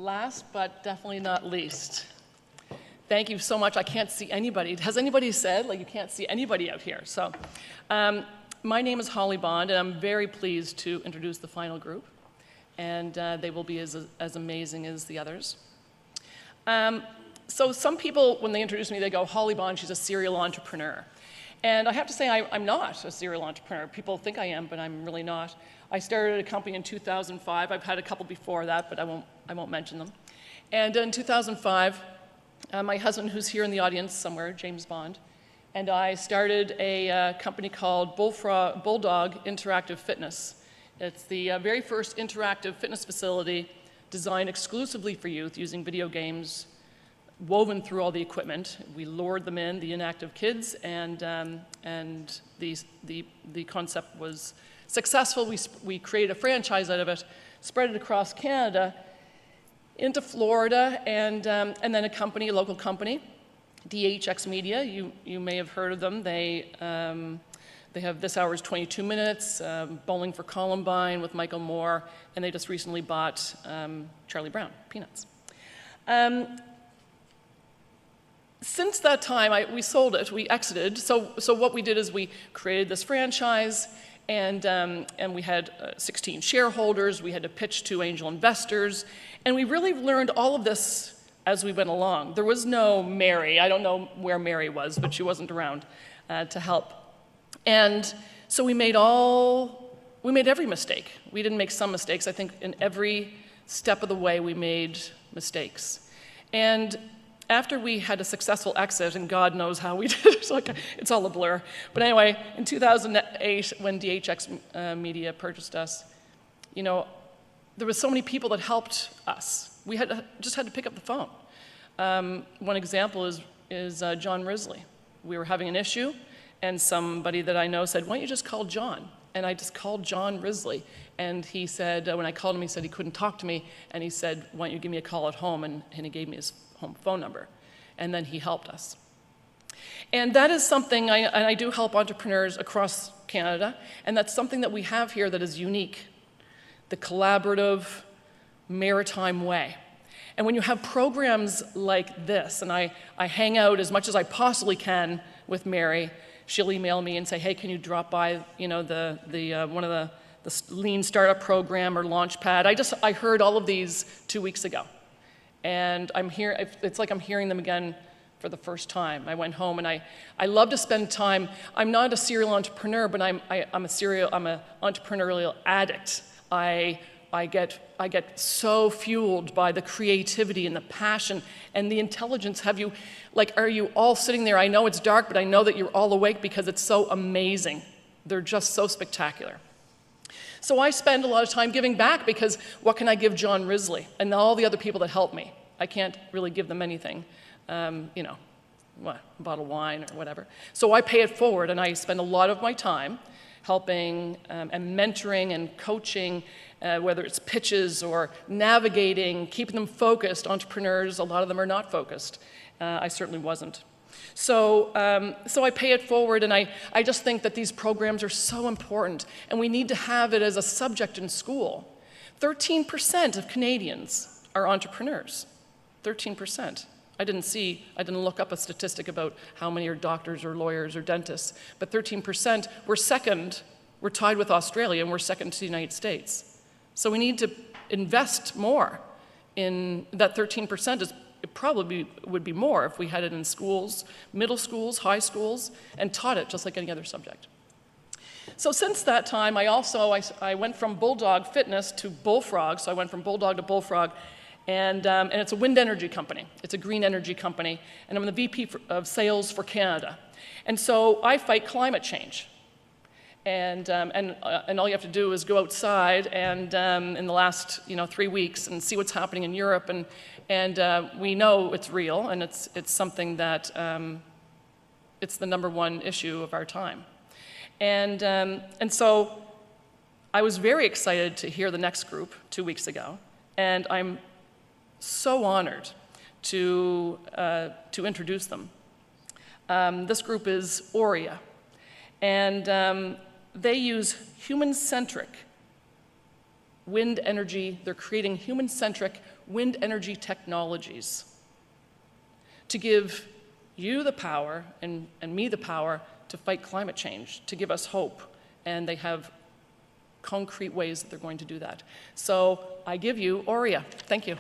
last but definitely not least, thank you so much. I can't see anybody. Has anybody said, like, you can't see anybody out here? So, my name is Holly Bond, and I'm very pleased to introduce the final group. And they will be as amazing as the others. So some people, when they introduce me, they go, Holly Bond, she's a serial entrepreneur. And I have to say, I'm not a serial entrepreneur. People think I am, but I'm really not. I started a company in 2005. I've had a couple before that, but I won't mention them. And in 2005, my husband, who's here in the audience somewhere, James Bond, and I started a company called Bulldog Interactive Fitness. It's the very first interactive fitness facility designed exclusively for youth using video games woven through all the equipment. We lured them in, the inactive kids, and the concept was successful. We created a franchise out of it, spread it across Canada, into Florida, and then a local company, DHX Media. You may have heard of them. They have This Hour's 22 Minutes, Bowling for Columbine with Michael Moore, and they just recently bought Charlie Brown, Peanuts. Since that time, we sold it, we exited. So what we did is we created this franchise, and we had 16 shareholders. We had to pitch to angel investors, and we really learned all of this as we went along. There was no Mary. I don't know where Mary was, but she wasn't around to help. And so we made every mistake. We didn't make some mistakes. I think in every step of the way we made mistakes. And after we had a successful exit, and God knows how we did it, it's all a blur. But anyway, in 2008, when DHX Media purchased us, there were so many people that helped us. We just had to pick up the phone. One example is John Risley. We were having an issue, and somebody that I know said, why don't you just call John? And I just called John Risley. And he said, when I called him, he said he couldn't talk to me. And he said, why don't you give me a call at home? And he gave me his home phone number. And then he helped us. And that is something, I do help entrepreneurs across Canada. And that's something that we have here that is unique. The collaborative, maritime way. And when you have programs like this, and I hang out as much as I possibly can with Mary, she'll email me and say, hey, can you drop by, one of the Lean Startup Program or Launchpad. I heard all of these 2 weeks ago. And it's like I'm hearing them again for the first time. I went home and I love to spend time. I'm not a serial entrepreneur, but I'm an entrepreneurial addict. I get so fueled by the creativity and the passion and the intelligence. Are you all sitting there? I know it's dark, but I know that you're all awake because it's so amazing. They're just so spectacular. So I spend a lot of time giving back because what can I give John Risley and all the other people that help me? I can't really give them anything, a bottle of wine or whatever. So I pay it forward, and I spend a lot of my time helping and mentoring and coaching, whether it's pitches or navigating, keeping them focused. Entrepreneurs, a lot of them are not focused. I certainly wasn't. So I pay it forward, and I just think that these programs are so important, and we need to have it as a subject in school. 13% of Canadians are entrepreneurs. 13%. I didn't look up a statistic about how many are doctors or lawyers or dentists, but 13%, we're tied with Australia, and we're second to the United States. So we need to invest more in that 13%. It probably would be more if we had it in schools, middle schools, high schools, and taught it just like any other subject. So since that time, I went from Bulldog Fitness to Bullfrog. So I went from Bulldog to Bullfrog, and it's a wind energy company. It's a green energy company, and I'm the VP of Sales for Canada. And so I fight climate change. And all you have to do is go outside and in the last 3 weeks and see what's happening in Europe, and we know it's real, and it's something that it's the #1 issue of our time. And so I was very excited to hear the next group 2 weeks ago, and I'm so honored to introduce them. This group is Aurea, and they use human-centric wind energy. They're creating human-centric wind energy technologies to give you the power and me the power to fight climate change, to give us hope. And they have concrete ways that they're going to do that. So I give you Aurea. Thank you.